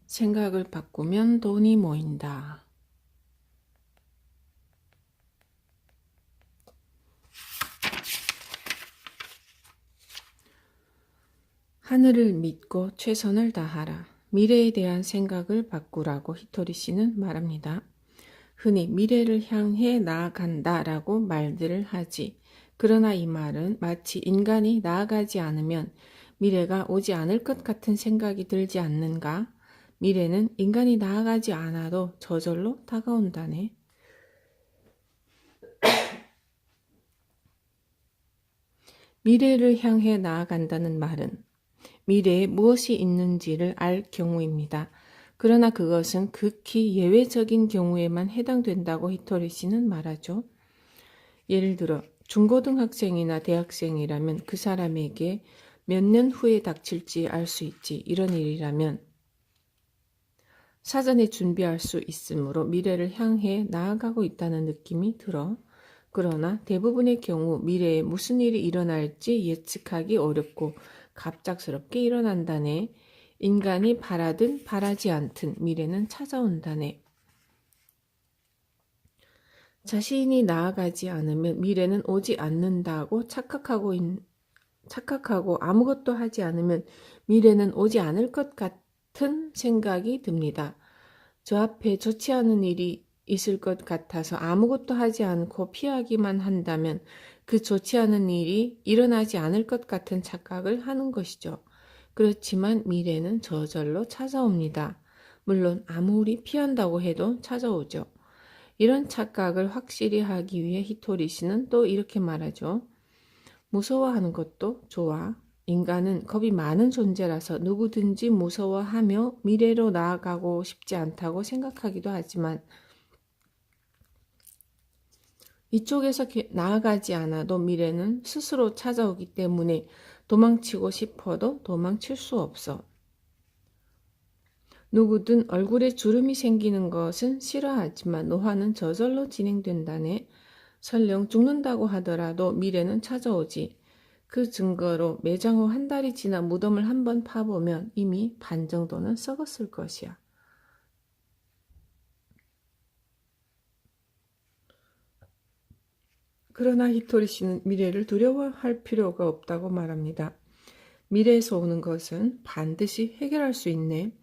생각을 바꾸면 돈이 모인다. 하늘을 믿고 최선을 다하라. 미래에 대한 생각을 바꾸라고 히토리 씨는 말합니다. 흔히 미래를 향해 나아간다라고 말들을 하지. 그러나 이 말은 마치 인간이 나아가지 않으면 미래가 오지 않을 것 같은 생각이 들지 않는가? 미래는 인간이 나아가지 않아도 저절로 다가온다네. 미래를 향해 나아간다는 말은 미래에 무엇이 있는지를 알 경우입니다. 그러나 그것은 극히 예외적인 경우에만 해당된다고 히토리 씨는 말하죠. 예를 들어 중고등학생이나 대학생이라면 그 사람에게 몇 년 후에 닥칠지 알 수 있지. 이런 일이라면 사전에 준비할 수 있으므로 미래를 향해 나아가고 있다는 느낌이 들어. 그러나 대부분의 경우 미래에 무슨 일이 일어날지 예측하기 어렵고 갑작스럽게 일어난다네. 인간이 바라든 바라지 않든 미래는 찾아온다네. 자신이 나아가지 않으면 미래는 오지 않는다고 착각하고 아무것도 하지 않으면 미래는 오지 않을 것 같은 생각이 듭니다. 저 앞에 좋지 않은 일이 있을 것 같아서 아무것도 하지 않고 피하기만 한다면 그 좋지 않은 일이 일어나지 않을 것 같은 착각을 하는 것이죠. 그렇지만 미래는 저절로 찾아옵니다. 물론 아무리 피한다고 해도 찾아오죠. 이런 착각을 확실히 하기 위해 히토리 씨는 또 이렇게 말하죠. 무서워하는 것도 좋아. 인간은 겁이 많은 존재라서 누구든지 무서워하며 미래로 나아가고 싶지 않다고 생각하기도 하지만 이쪽에서 나아가지 않아도 미래는 스스로 찾아오기 때문에 도망치고 싶어도 도망칠 수 없어. 누구든 얼굴에 주름이 생기는 것은 싫어하지만 노화는 저절로 진행된다네. 설령 죽는다고 하더라도 미래는 찾아오지. 그 증거로 매장 후 한 달이 지나 무덤을 한번 파보면 이미 반 정도는 썩었을 것이야. 그러나 히토리 씨는 미래를 두려워할 필요가 없다고 말합니다. 미래에서 오는 것은 반드시 해결할 수 있네.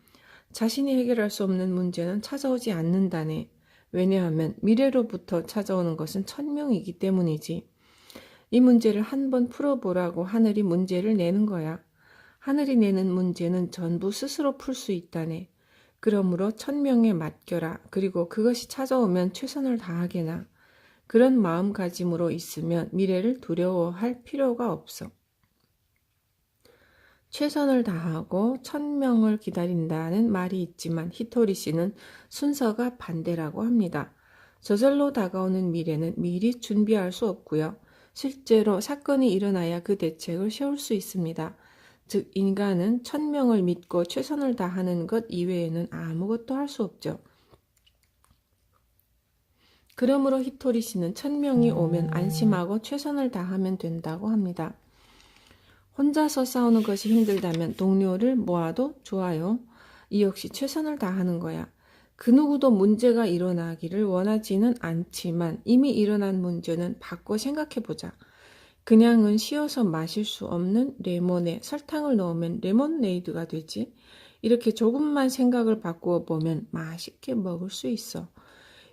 자신이 해결할 수 없는 문제는 찾아오지 않는다네. 왜냐하면 미래로부터 찾아오는 것은 천명이기 때문이지. 이 문제를 한번 풀어보라고 하늘이 문제를 내는 거야. 하늘이 내는 문제는 전부 스스로 풀 수 있다네. 그러므로 천명에 맡겨라. 그리고 그것이 찾아오면 최선을 다하게나. 그런 마음가짐으로 있으면 미래를 두려워할 필요가 없어. 최선을 다하고 천명을 기다린다는 말이 있지만 히토리 씨는 순서가 반대라고 합니다. 저절로 다가오는 미래는 미리 준비할 수 없고요. 실제로 사건이 일어나야 그 대책을 세울 수 있습니다. 즉 인간은 천명을 믿고 최선을 다하는 것 이외에는 아무것도 할 수 없죠. 그러므로 히토리 씨는 천명이 오면 안심하고 최선을 다하면 된다고 합니다. 혼자서 싸우는 것이 힘들다면 동료를 모아도 좋아요. 이 역시 최선을 다하는 거야. 그 누구도 문제가 일어나기를 원하지는 않지만 이미 일어난 문제는 바꿔 생각해보자. 그냥은 씌어서 마실 수 없는 레몬에 설탕을 넣으면 레몬네이드가 되지. 이렇게 조금만 생각을 바꾸어 보면 맛있게 먹을 수 있어.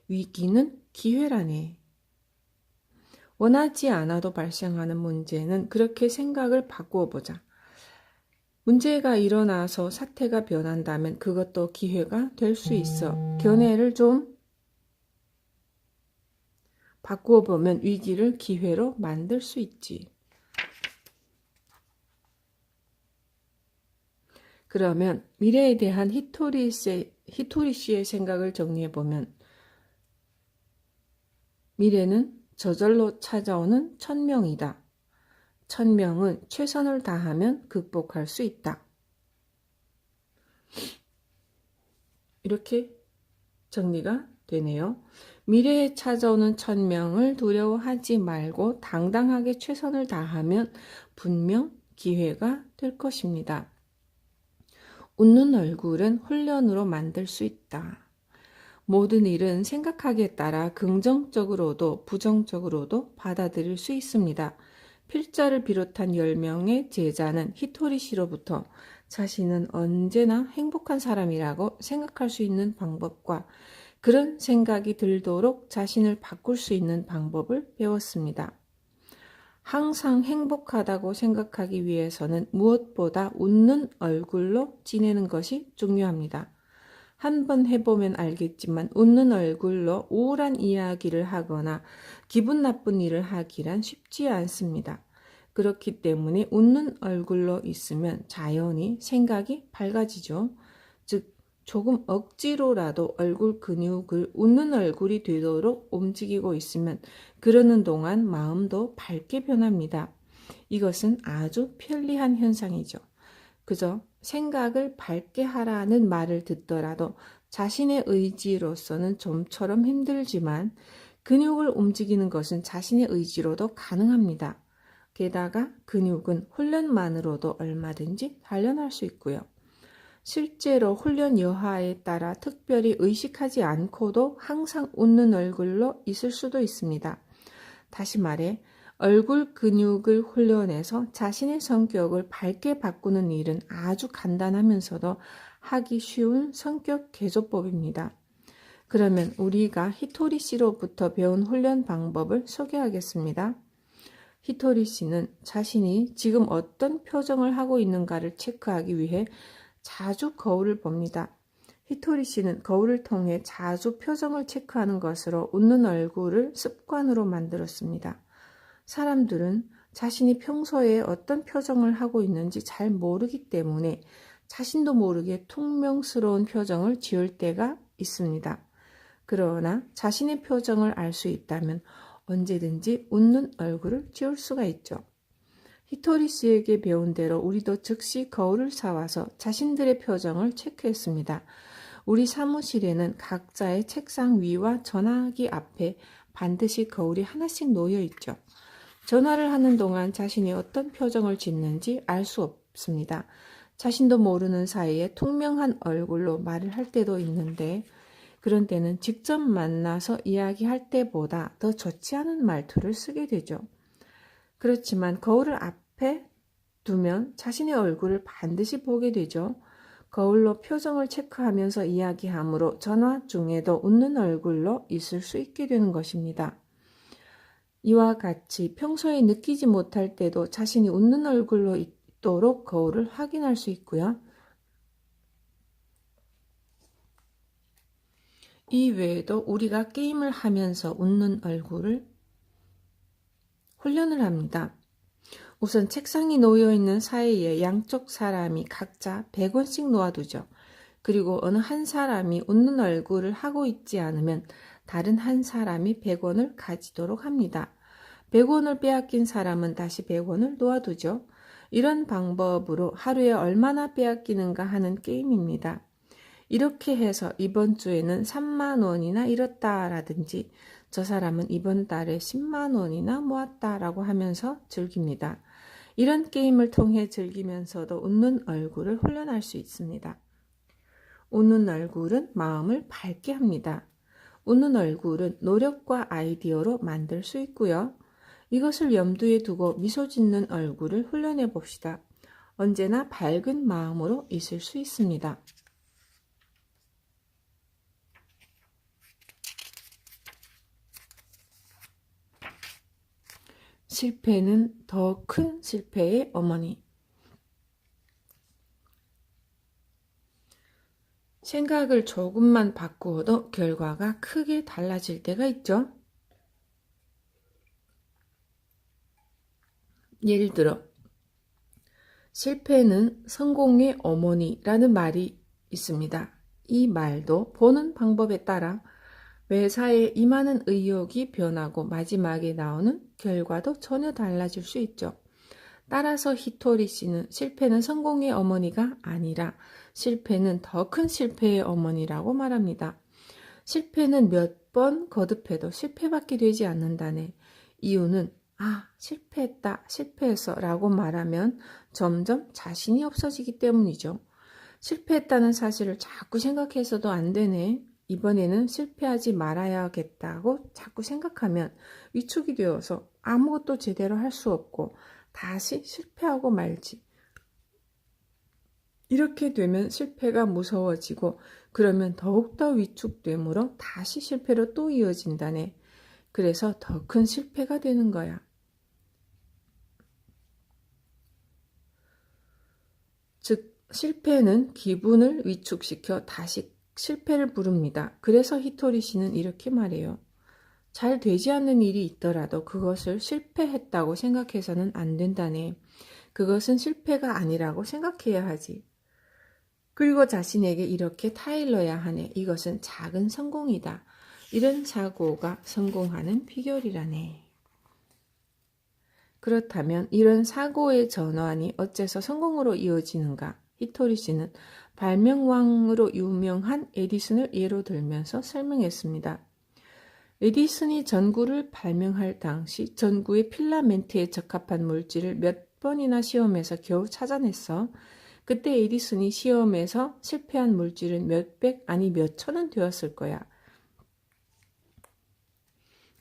위기는 기회라네. 원하지 않아도 발생하는 문제는 그렇게 생각을 바꾸어 보자. 문제가 일어나서 사태가 변한다면 그것도 기회가 될 수 있어. 견해를 좀 바꾸어 보면 위기를 기회로 만들 수 있지. 그러면 미래에 대한 히토리 씨의 생각을 정리해 보면 미래는 저절로 찾아오는 천명이다. 천명은 최선을 다하면 극복할 수 있다. 이렇게 정리가 되네요. 미래에 찾아오는 천명을 두려워하지 말고 당당하게 최선을 다하면 분명 기회가 될 것입니다. 웃는 얼굴은 훈련으로 만들 수 있다. 모든 일은 생각하기에 따라 긍정적으로도 부정적으로도 받아들일 수 있습니다. 필자를 비롯한 10명의 제자는 히토리 씨로부터 자신은 언제나 행복한 사람이라고 생각할 수 있는 방법과 그런 생각이 들도록 자신을 바꿀 수 있는 방법을 배웠습니다. 항상 행복하다고 생각하기 위해서는 무엇보다 웃는 얼굴로 지내는 것이 중요합니다. 한번 해보면 알겠지만 웃는 얼굴로 우울한 이야기를 하거나 기분 나쁜 일을 하기란 쉽지 않습니다. 그렇기 때문에 웃는 얼굴로 있으면 자연히 생각이 밝아지죠. 즉 조금 억지로라도 얼굴 근육을 웃는 얼굴이 되도록 움직이고 있으면 그러는 동안 마음도 밝게 변합니다. 이것은 아주 편리한 현상이죠. 그저 생각을 밝게 하라는 말을 듣더라도 자신의 의지로서는 좀처럼 힘들지만 근육을 움직이는 것은 자신의 의지로도 가능합니다. 게다가 근육은 훈련만으로도 얼마든지 단련할 수 있고요. 실제로 훈련 여하에 따라 특별히 의식하지 않고도 항상 웃는 얼굴로 있을 수도 있습니다. 다시 말해 얼굴 근육을 훈련해서 자신의 성격을 밝게 바꾸는 일은 아주 간단하면서도 하기 쉬운 성격 개조법입니다. 그러면 우리가 히토리 씨로부터 배운 훈련 방법을 소개하겠습니다. 히토리 씨는 자신이 지금 어떤 표정을 하고 있는가를 체크하기 위해 자주 거울을 봅니다. 히토리 씨는 거울을 통해 자주 표정을 체크하는 것으로 웃는 얼굴을 습관으로 만들었습니다. 사람들은 자신이 평소에 어떤 표정을 하고 있는지 잘 모르기 때문에 자신도 모르게 퉁명스러운 표정을 지을 때가 있습니다. 그러나 자신의 표정을 알 수 있다면 언제든지 웃는 얼굴을 지을 수가 있죠. 히토리 씨에게 배운 대로 우리도 즉시 거울을 사와서 자신들의 표정을 체크했습니다. 우리 사무실에는 각자의 책상 위와 전화기 앞에 반드시 거울이 하나씩 놓여 있죠. 전화를 하는 동안 자신이 어떤 표정을 짓는지 알 수 없습니다. 자신도 모르는 사이에 투명한 얼굴로 말을 할 때도 있는데 그런 때는 직접 만나서 이야기할 때보다 더 좋지 않은 말투를 쓰게 되죠. 그렇지만 거울을 앞에 두면 자신의 얼굴을 반드시 보게 되죠. 거울로 표정을 체크하면서 이야기하므로 전화 중에도 웃는 얼굴로 있을 수 있게 되는 것입니다. 이와 같이 평소에 느끼지 못할 때도 자신이 웃는 얼굴로 있도록 거울을 확인할 수 있고요. 이 외에도 우리가 게임을 하면서 웃는 얼굴을 훈련을 합니다. 우선 책상이 놓여있는 사이에 양쪽 사람이 각자 100원씩 놓아두죠. 그리고 어느 한 사람이 웃는 얼굴을 하고 있지 않으면 다른 한 사람이 100원을 가지도록 합니다. 100원을 빼앗긴 사람은 다시 100원을 놓아두죠. 이런 방법으로 하루에 얼마나 빼앗기는가 하는 게임입니다. 이렇게 해서 이번 주에는 3만 원이나 잃었다라든지 저 사람은 이번 달에 10만 원이나 모았다라고 하면서 즐깁니다. 이런 게임을 통해 즐기면서도 웃는 얼굴을 훈련할 수 있습니다. 웃는 얼굴은 마음을 밝게 합니다. 웃는 얼굴은 노력과 아이디어로 만들 수 있고요. 이것을 염두에 두고 미소 짓는 얼굴을 훈련해 봅시다. 언제나 밝은 마음으로 있을 수 있습니다. 실패는 더 큰 실패의 어머니. 생각을 조금만 바꾸어도 결과가 크게 달라질 때가 있죠. 예를 들어 실패는 성공의 어머니라는 말이 있습니다. 이 말도 보는 방법에 따라 매사에 임하는 의욕이 변하고 마지막에 나오는 결과도 전혀 달라질 수 있죠. 따라서 히토리 씨는 실패는 성공의 어머니가 아니라 실패는 더 큰 실패의 어머니라고 말합니다. 실패는 몇 번 거듭해도 실패밖에 되지 않는다네. 이유는 실패했다, 실패했어 라고 말하면 점점 자신이 없어지기 때문이죠. 실패했다는 사실을 자꾸 생각해서도 안 되네. 이번에는 실패하지 말아야겠다고 자꾸 생각하면 위축이 되어서 아무것도 제대로 할 수 없고 다시 실패하고 말지. 이렇게 되면 실패가 무서워지고 그러면 더욱더 위축되므로 다시 실패로 또 이어진다네. 그래서 더 큰 실패가 되는 거야. 즉, 실패는 기분을 위축시켜 다시 실패를 부릅니다. 그래서 히토리 씨는 이렇게 말해요. 잘 되지 않는 일이 있더라도 그것을 실패했다고 생각해서는 안 된다네. 그것은 실패가 아니라고 생각해야 하지. 그리고 자신에게 이렇게 타일러야 하네. 이것은 작은 성공이다. 이런 사고가 성공하는 비결이라네. 그렇다면 이런 사고의 전환이 어째서 성공으로 이어지는가? 히토리 씨는 발명왕으로 유명한 에디슨을 예로 들면서 설명했습니다. 에디슨이 전구를 발명할 당시 전구의 필라멘트에 적합한 물질을 몇 번이나 시험해서 겨우 찾아냈어. 그때 에디슨이 시험에서 실패한 물질은 몇백 아니 몇천은 되었을 거야.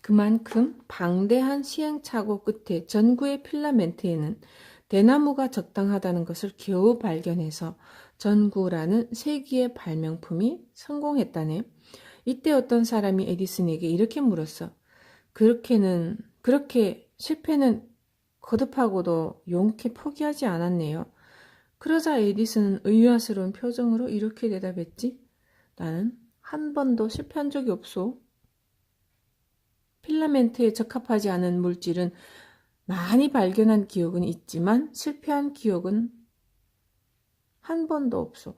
그만큼 방대한 시행착오 끝에 전구의 필라멘트에는 대나무가 적당하다는 것을 겨우 발견해서 전구라는 세기의 발명품이 성공했다네. 이때 어떤 사람이 에디슨에게 이렇게 물었어. 그렇게 실패는 거듭하고도 용케 포기하지 않았네요. 그러자 에디슨은 의아스러운 표정으로 이렇게 대답했지. 나는 한 번도 실패한 적이 없소. 필라멘트에 적합하지 않은 물질은 많이 발견한 기억은 있지만 실패한 기억은 한 번도 없어.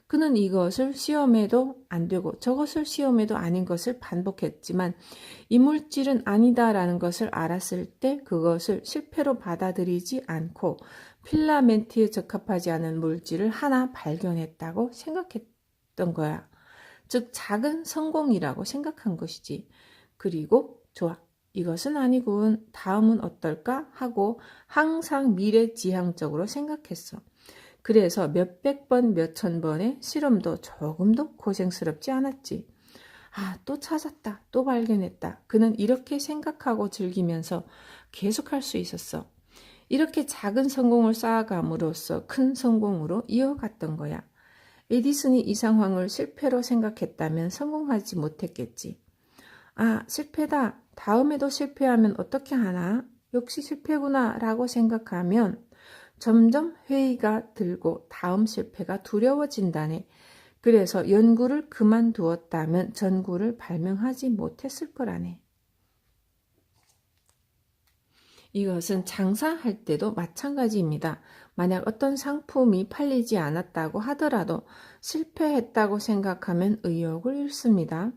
그는 이것을 시험해도 안 되고 저것을 시험해도 아닌 것을 반복했지만 이 물질은 아니다라는 것을 알았을 때 그것을 실패로 받아들이지 않고 필라멘트에 적합하지 않은 물질을 하나 발견했다고 생각했던 거야. 즉 작은 성공이라고 생각한 것이지. 그리고 좋아. 이것은 아니군. 다음은 어떨까? 하고 항상 미래지향적으로 생각했어. 그래서 몇백 번, 몇천 번의 실험도 조금도 고생스럽지 않았지. 아, 또 찾았다. 또 발견했다. 그는 이렇게 생각하고 즐기면서 계속할 수 있었어. 이렇게 작은 성공을 쌓아감으로써 큰 성공으로 이어갔던 거야. 에디슨이 이 상황을 실패로 생각했다면 성공하지 못했겠지. 아, 실패다. 다음에도 실패하면 어떻게 하나? 역시 실패구나 라고 생각하면 점점 회의가 들고 다음 실패가 두려워진다네. 그래서 연구를 그만두었다면 전구를 발명하지 못했을 거라네. 이것은 장사할 때도 마찬가지입니다. 만약 어떤 상품이 팔리지 않았다고 하더라도 실패했다고 생각하면 의욕을 잃습니다.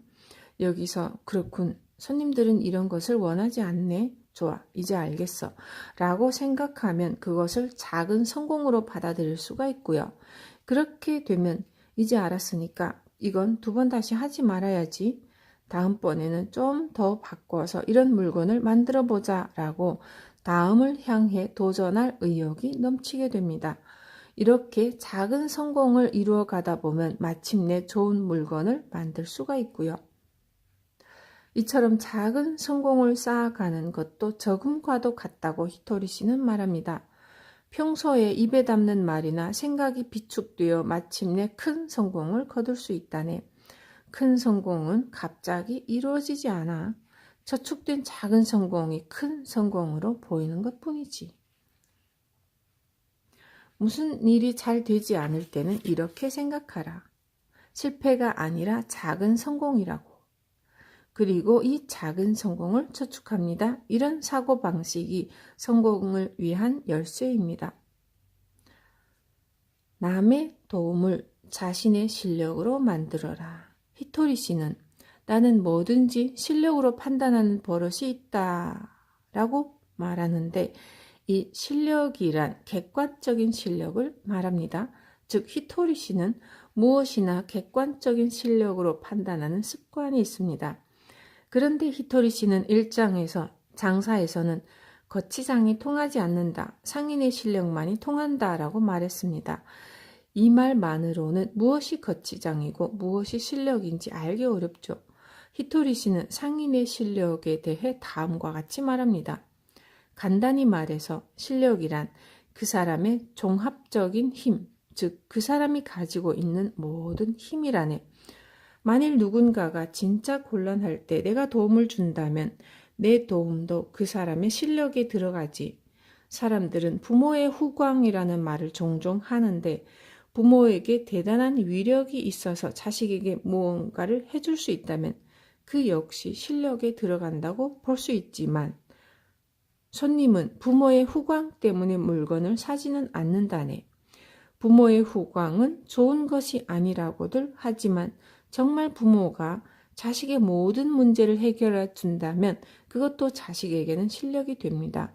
여기서 그렇군. 손님들은 이런 것을 원하지 않네. 좋아. 이제 알겠어. 라고 생각하면 그것을 작은 성공으로 받아들일 수가 있고요. 그렇게 되면 이제 알았으니까 이건 두 번 다시 하지 말아야지. 다음번에는 좀 더 바꿔서 이런 물건을 만들어 보자 라고 다음을 향해 도전할 의욕이 넘치게 됩니다. 이렇게 작은 성공을 이루어 가다 보면 마침내 좋은 물건을 만들 수가 있고요. 이처럼 작은 성공을 쌓아가는 것도 적음과도 같다고 히토리 씨는 말합니다. 평소에 입에 담는 말이나 생각이 비축되어 마침내 큰 성공을 거둘 수 있다네. 큰 성공은 갑자기 이루어지지 않아. 저축된 작은 성공이 큰 성공으로 보이는 것뿐이지. 무슨 일이 잘 되지 않을 때는 이렇게 생각하라. 실패가 아니라 작은 성공이라고. 그리고 이 작은 성공을 저축합니다. 이런 사고방식이 성공을 위한 열쇠입니다. 남의 도움을 자신의 실력으로 만들어라. 히토리 씨는 나는 뭐든지 실력으로 판단하는 버릇이 있다 라고 말하는데 이 실력이란 객관적인 실력을 말합니다. 즉 히토리 씨는 무엇이나 객관적인 실력으로 판단하는 습관이 있습니다. 그런데 히토리 씨는 일장에서 장사에서는 거치장이 통하지 않는다. 상인의 실력만이 통한다 라고 말했습니다. 이 말만으로는 무엇이 거치장이고 무엇이 실력인지 알기 어렵죠. 히토리 씨는 상인의 실력에 대해 다음과 같이 말합니다. 간단히 말해서 실력이란 그 사람의 종합적인 힘, 즉 그 사람이 가지고 있는 모든 힘이라네. 만일 누군가가 진짜 곤란할 때 내가 도움을 준다면 내 도움도 그 사람의 실력에 들어가지. 사람들은 부모의 후광이라는 말을 종종 하는데 부모에게 대단한 위력이 있어서 자식에게 무언가를 해줄 수 있다면 그 역시 실력에 들어간다고 볼 수 있지만 손님은 부모의 후광 때문에 물건을 사지는 않는다네. 부모의 후광은 좋은 것이 아니라고들 하지만 정말 부모가 자식의 모든 문제를 해결해 준다면 그것도 자식에게는 실력이 됩니다.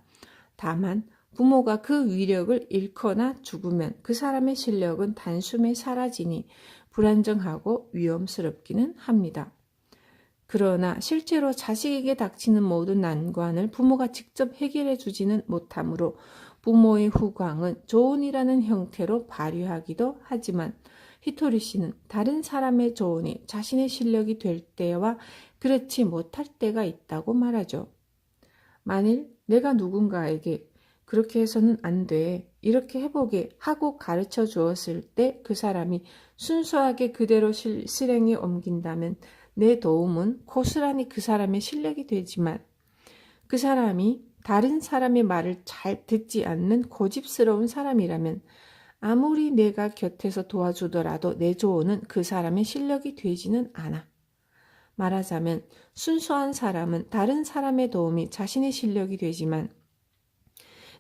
다만 부모가 그 위력을 잃거나 죽으면 그 사람의 실력은 단숨에 사라지니 불안정하고 위험스럽기는 합니다. 그러나 실제로 자식에게 닥치는 모든 난관을 부모가 직접 해결해 주지는 못하므로 부모의 후광은 조언이라는 형태로 발휘하기도 하지만 히토리 씨는 다른 사람의 조언이 자신의 실력이 될 때와 그렇지 못할 때가 있다고 말하죠. 만일 내가 누군가에게 그렇게 해서는 안 돼, 이렇게 해보게 하고 가르쳐 주었을 때 그 사람이 순수하게 그대로 실행에 옮긴다면 내 도움은 고스란히 그 사람의 실력이 되지만 그 사람이 다른 사람의 말을 잘 듣지 않는 고집스러운 사람이라면 아무리 내가 곁에서 도와주더라도 내 조언은 그 사람의 실력이 되지는 않아. 말하자면 순수한 사람은 다른 사람의 도움이 자신의 실력이 되지만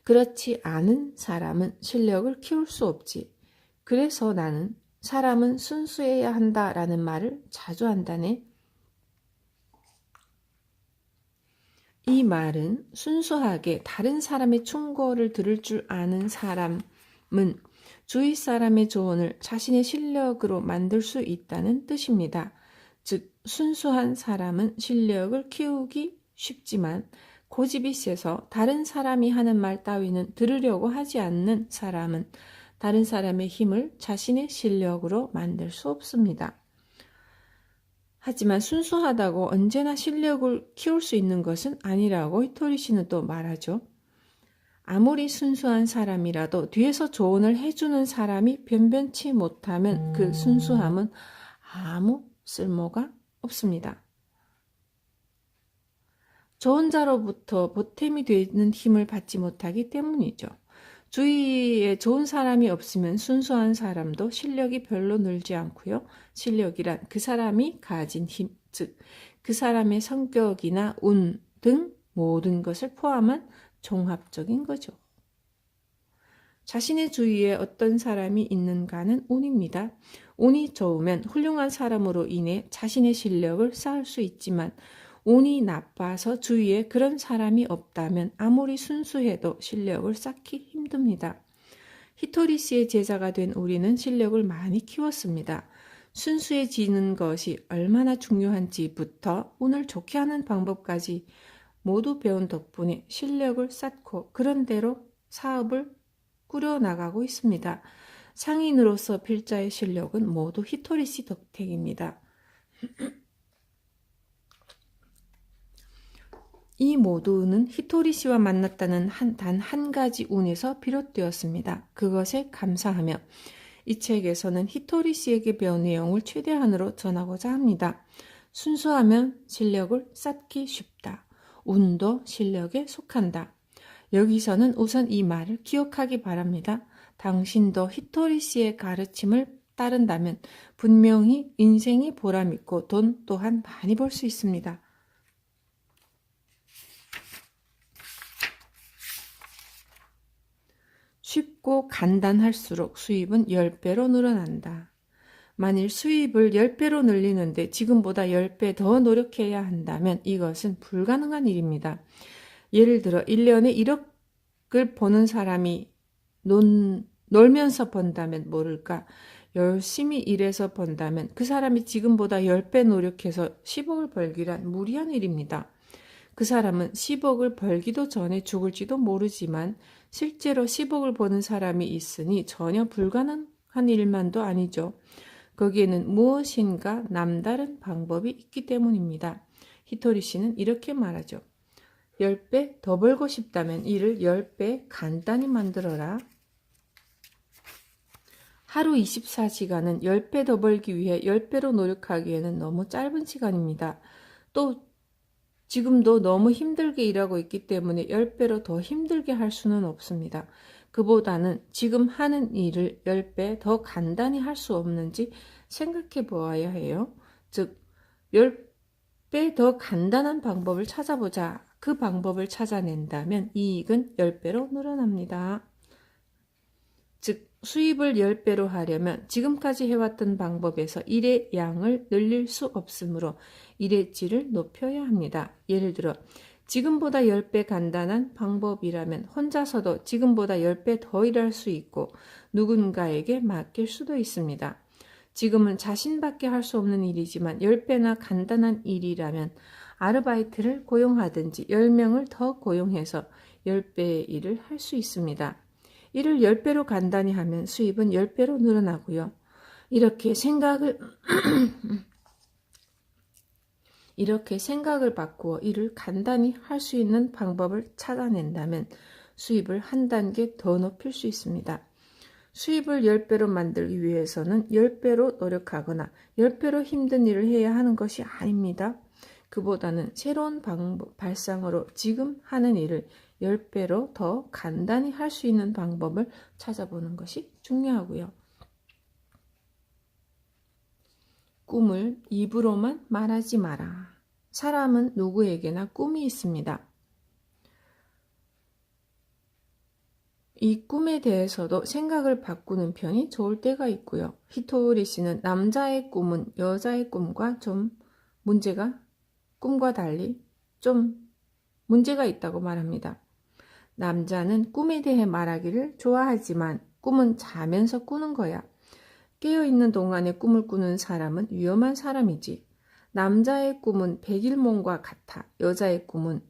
그렇지 않은 사람은 실력을 키울 수 없지. 그래서 나는 사람은 순수해야 한다라는 말을 자주 한다네. 이 말은 순수하게 다른 사람의 충고를 들을 줄 아는 사람은 주위 사람의 조언을 자신의 실력으로 만들 수 있다는 뜻입니다. 즉, 순수한 사람은 실력을 키우기 쉽지만 고집이 세서 다른 사람이 하는 말 따위는 들으려고 하지 않는 사람은 다른 사람의 힘을 자신의 실력으로 만들 수 없습니다. 하지만 순수하다고 언제나 실력을 키울 수 있는 것은 아니라고 히토리 씨는 또 말하죠. 아무리 순수한 사람이라도 뒤에서 조언을 해주는 사람이 변변치 못하면 그 순수함은 아무 쓸모가 없습니다. 저 혼자로부터 보탬이 되는 힘을 받지 못하기 때문이죠. 주위에 좋은 사람이 없으면 순수한 사람도 실력이 별로 늘지 않고요. 실력이란 그 사람이 가진 힘, 즉 그 사람의 성격이나 운 등 모든 것을 포함한 종합적인 거죠. 자신의 주위에 어떤 사람이 있는가는 운입니다. 운이 좋으면 훌륭한 사람으로 인해 자신의 실력을 쌓을 수 있지만 운이 나빠서 주위에 그런 사람이 없다면 아무리 순수해도 실력을 쌓기 힘듭니다. 히토리 씨의 제자가 된 우리는 실력을 많이 키웠습니다. 순수해지는 것이 얼마나 중요한지부터 운을 좋게 하는 방법까지 모두 배운 덕분에 실력을 쌓고 그런대로 사업을 꾸려나가고 있습니다. 상인으로서 필자의 실력은 모두 히토리 씨 덕택입니다. 이 모두는 히토리 씨와 만났다는 단 한 가지 운에서 비롯되었습니다. 그것에 감사하며 이 책에서는 히토리 씨에게 배운 내용을 최대한으로 전하고자 합니다. 순수하면 실력을 쌓기 쉽다. 운도 실력에 속한다. 여기서는 우선 이 말을 기억하기 바랍니다. 당신도 히토리 씨의 가르침을 따른다면 분명히 인생이 보람있고 돈 또한 많이 벌 수 있습니다. 쉽고 간단할수록 수입은 10배로 늘어난다. 만일 수입을 10배로 늘리는데 지금보다 10배 더 노력해야 한다면 이것은 불가능한 일입니다. 예를 들어 1년에 1억을 버는 사람이 놀면서 번다면 모를까? 열심히 일해서 번다면 그 사람이 지금보다 10배 노력해서 10억을 벌기란 무리한 일입니다. 그 사람은 10억을 벌기도 전에 죽을지도 모르지만 실제로 10억을 버는 사람이 있으니 전혀 불가능한 한 일만도 아니죠. 거기에는 무엇인가 남다른 방법이 있기 때문입니다. 히토리 씨는 이렇게 말하죠. 10배 더 벌고 싶다면 일을 10배 간단히 만들어라. 하루 24시간은 10배 더 벌기 위해 10배로 노력하기에는 너무 짧은 시간입니다. 또 지금도 너무 힘들게 일하고 있기 때문에 10배로 더 힘들게 할 수는 없습니다. 그보다는 지금 하는 일을 10배 더 간단히 할 수 없는지 생각해 보아야 해요. 즉, 10배 더 간단한 방법을 찾아보자. 그 방법을 찾아낸다면 이익은 10배로 늘어납니다. 즉, 수입을 10배로 하려면 지금까지 해왔던 방법에서 일의 양을 늘릴 수 없으므로 일의 질을 높여야 합니다. 예를 들어 지금보다 10배 간단한 방법이라면 혼자서도 지금보다 10배 더 일할 수 있고 누군가에게 맡길 수도 있습니다. 지금은 자신밖에 할 수 없는 일이지만 10배나 간단한 일이라면 아르바이트를 고용하든지 10명을 더 고용해서 10배의 일을 할 수 있습니다. 일을 10배로 간단히 하면 수입은 10배로 늘어나고요. 이렇게 생각을 바꾸어 일을 간단히 할 수 있는 방법을 찾아낸다면 수입을 한 단계 더 높일 수 있습니다. 수입을 10배로 만들기 위해서는 10배로 노력하거나 10배로 힘든 일을 해야 하는 것이 아닙니다. 그보다는 새로운 방법, 발상으로 지금 하는 일을 10배로 더 간단히 할 수 있는 방법을 찾아보는 것이 중요하고요. 꿈을 입으로만 말하지 마라. 사람은 누구에게나 꿈이 있습니다. 이 꿈에 대해서도 생각을 바꾸는 편이 좋을 때가 있고요. 히토리 씨는 남자의 꿈은 여자의 꿈과 꿈과 달리 좀 문제가 있다고 말합니다. 남자는 꿈에 대해 말하기를 좋아하지만 꿈은 자면서 꾸는 거야. 깨어있는 동안에 꿈을 꾸는 사람은 위험한 사람이지. 남자의 꿈은 백일몽과 같아. 여자의 꿈은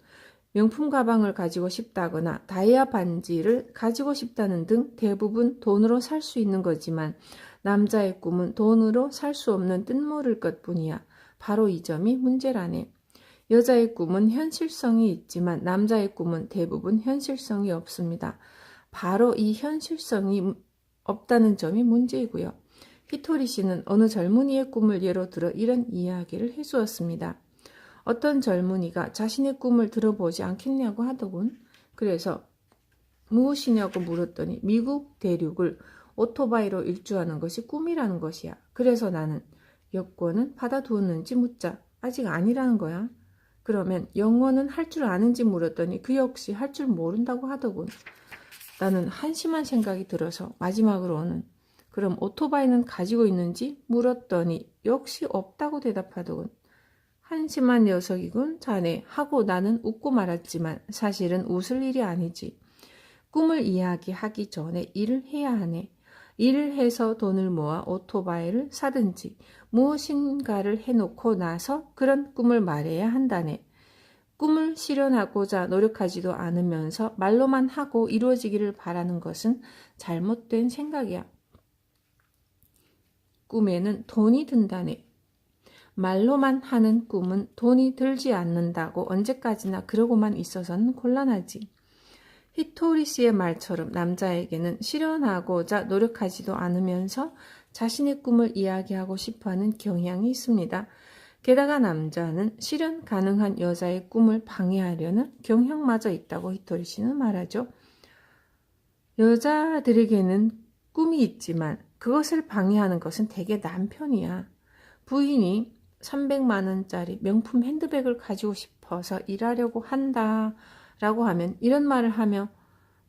명품 가방을 가지고 싶다거나 다이아 반지를 가지고 싶다는 등 대부분 돈으로 살 수 있는 거지만 남자의 꿈은 돈으로 살 수 없는 뜻모를 것뿐이야. 바로 이 점이 문제라네. 여자의 꿈은 현실성이 있지만 남자의 꿈은 대부분 현실성이 없습니다. 바로 이 현실성이 없다는 점이 문제이고요. 히토리 씨는 어느 젊은이의 꿈을 예로 들어 이런 이야기를 해주었습니다. 어떤 젊은이가 자신의 꿈을 들어보지 않겠냐고 하더군. 그래서 무엇이냐고 물었더니 미국 대륙을 오토바이로 일주하는 것이 꿈이라는 것이야. 그래서 나는 여권은 받아두었는지 묻자. 아직 아니라는 거야. 그러면 영어는 할 줄 아는지 물었더니 그 역시 할 줄 모른다고 하더군. 나는 한심한 생각이 들어서 마지막으로는 그럼 오토바이는 가지고 있는지 물었더니 역시 없다고 대답하더군. 한심한 녀석이군 자네 하고 나는 웃고 말았지만 사실은 웃을 일이 아니지. 꿈을 이야기하기 전에 일을 해야 하네. 일을 해서 돈을 모아 오토바이를 사든지 무엇인가를 해놓고 나서 그런 꿈을 말해야 한다네. 꿈을 실현하고자 노력하지도 않으면서 말로만 하고 이루어지기를 바라는 것은 잘못된 생각이야. 꿈에는 돈이 든다네. 말로만 하는 꿈은 돈이 들지 않는다고 언제까지나 그러고만 있어서는 곤란하지. 히토리 씨의 말처럼 남자에게는 실현하고자 노력하지도 않으면서 자신의 꿈을 이야기하고 싶어하는 경향이 있습니다. 게다가 남자는 실현 가능한 여자의 꿈을 방해하려는 경향마저 있다고 히토리 씨는 말하죠. 여자들에게는 꿈이 있지만 그것을 방해하는 것은 대개 남편이야. 부인이 300만 원짜리 명품 핸드백을 가지고 싶어서 일하려고 한다라고 하면 이런 말을 하며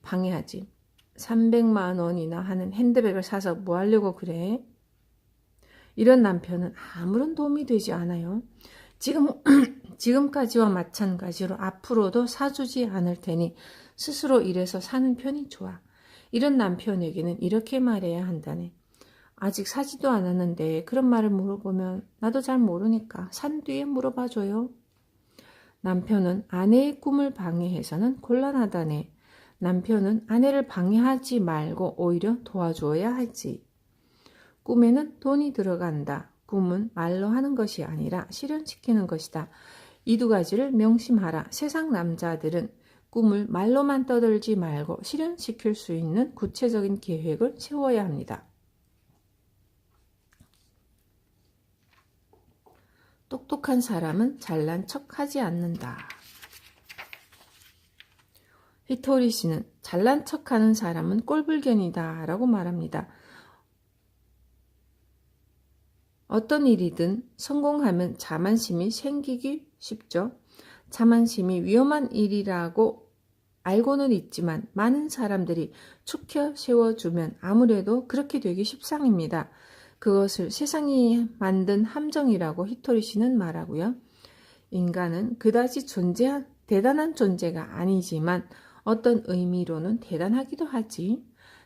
방해하지. 300만 원이나 하는 핸드백을 사서 뭐 하려고 그래? 이런 남편은 아무런 도움이 되지 않아요. 지금까지와 마찬가지로 앞으로도 사주지 않을 테니 스스로 일해서 사는 편이 좋아. 이런 남편에게는 이렇게 말해야 한다네. 아직 사지도 않았는데 그런 말을 물어보면 나도 잘 모르니까 산 뒤에 물어봐줘요. 남편은 아내의 꿈을 방해해서는 곤란하다네. 남편은 아내를 방해하지 말고 오히려 도와줘야 하지. 꿈에는 돈이 들어간다. 꿈은 말로 하는 것이 아니라 실현시키는 것이다. 이 두 가지를 명심하라. 세상 남자들은 꿈을 말로만 떠들지 말고 실현시킬 수 있는 구체적인 계획을 세워야 합니다. 똑똑한 사람은 잘난 척하지 않는다. 히토리 씨는 잘난 척하는 사람은 꼴불견이다 라고 말합니다. 어떤 일이든 성공하면 자만심이 생기기 쉽죠. 자만심이 위험한 일이라고 알고는 있지만 많은 사람들이 축혀 세워주면 아무래도 그렇게 되기 십상입니다. 그것을 세상이 만든 함정이라고 히토리 씨는 말하고요. 인간은 그다지 대단한 존재가 아니지만 어떤 의미로는 대단하기도 하지.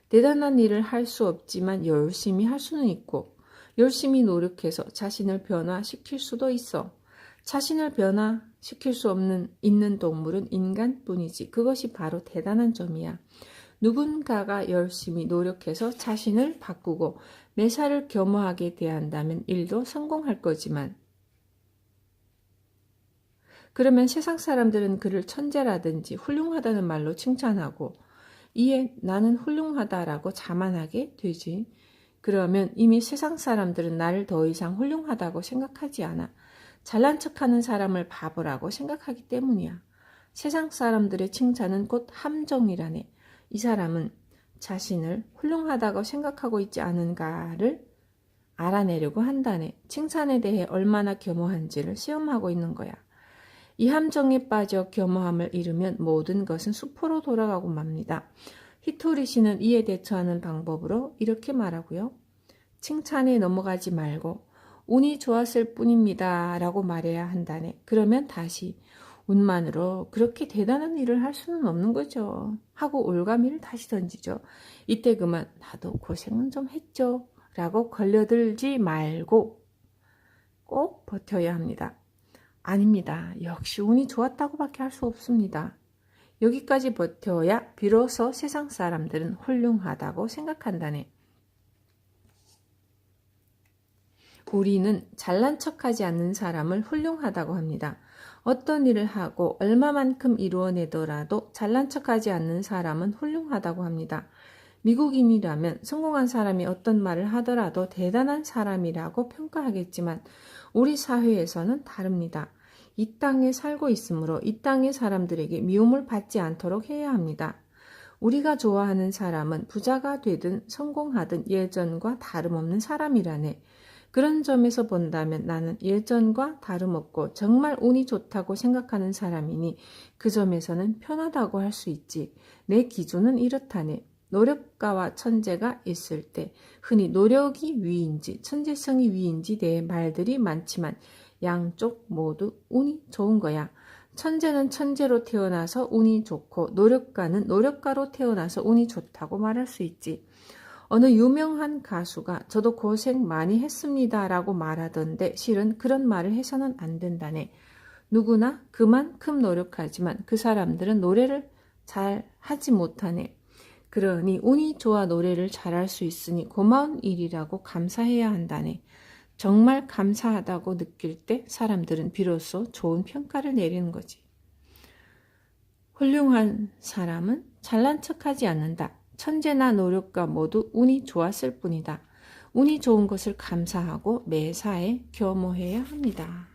대단한 일을 할 수 없지만 열심히 할 수는 있고 열심히 노력해서 자신을 변화시킬 수도 있어. 자신을 변화시킬 수 있는 동물은 인간뿐이지. 그것이 바로 대단한 점이야. 누군가가 열심히 노력해서 자신을 바꾸고 매사를 겸허하게 대한다면 일도 성공할 거지만 그러면 세상 사람들은 그를 천재라든지 훌륭하다는 말로 칭찬하고 이에 나는 훌륭하다라고 자만하게 되지. 그러면 이미 세상 사람들은 나를 더 이상 훌륭하다고 생각하지 않아. 잘난 척하는 사람을 바보라고 생각하기 때문이야. 세상 사람들의 칭찬은 곧 함정이라네. 이 사람은 자신을 훌륭하다고 생각하고 있지 않은가를 알아내려고 한다네. 칭찬에 대해 얼마나 겸허한지를 시험하고 있는 거야. 이 함정에 빠져 겸허함을 잃으면 모든 것은 수포로 돌아가고 맙니다. 히토리 씨는 이에 대처하는 방법으로 이렇게 말하고요. 칭찬에 넘어가지 말고 운이 좋았을 뿐입니다 라고 말해야 한다네. 그러면 다시 운만으로 그렇게 대단한 일을 할 수는 없는 거죠 하고 올가미를 다시 던지죠. 이때 그만 나도 고생은 좀 했죠 라고 걸려들지 말고 꼭 버텨야 합니다. 아닙니다. 역시 운이 좋았다고밖에 할 수 없습니다. 여기까지 버텨야 비로소 세상 사람들은 훌륭하다고 생각한다네. 우리는 잘난 척하지 않는 사람을 훌륭하다고 합니다. 어떤 일을 하고 얼마만큼 이루어내더라도 잘난 척하지 않는 사람은 훌륭하다고 합니다. 미국인이라면 성공한 사람이 어떤 말을 하더라도 대단한 사람이라고 평가하겠지만 우리 사회에서는 다릅니다. 이 땅에 살고 있으므로 이 땅의 사람들에게 미움을 받지 않도록 해야 합니다. 우리가 좋아하는 사람은 부자가 되든 성공하든 예전과 다름없는 사람이라네. 그런 점에서 본다면 나는 예전과 다름없고 정말 운이 좋다고 생각하는 사람이니 그 점에서는 편하다고 할 수 있지. 내 기준은 이렇다네. 노력가와 천재가 있을 때 흔히 노력이 위인지 천재성이 위인지 대해 말들이 많지만 양쪽 모두 운이 좋은 거야. 천재는 천재로 태어나서 운이 좋고 노력가는 노력가로 태어나서 운이 좋다고 말할 수 있지. 어느 유명한 가수가 저도 고생 많이 했습니다 라고 말하던데 실은 그런 말을 해서는 안 된다네. 누구나 그만큼 노력하지만 그 사람들은 노래를 잘 하지 못하네. 그러니 운이 좋아 노래를 잘할 수 있으니 고마운 일이라고 감사해야 한다네. 정말 감사하다고 느낄 때 사람들은 비로소 좋은 평가를 내리는 거지. 훌륭한 사람은 잘난 척하지 않는다. 천재나 노력가 모두 운이 좋았을 뿐이다. 운이 좋은 것을 감사하고 매사에 겸허해야 합니다.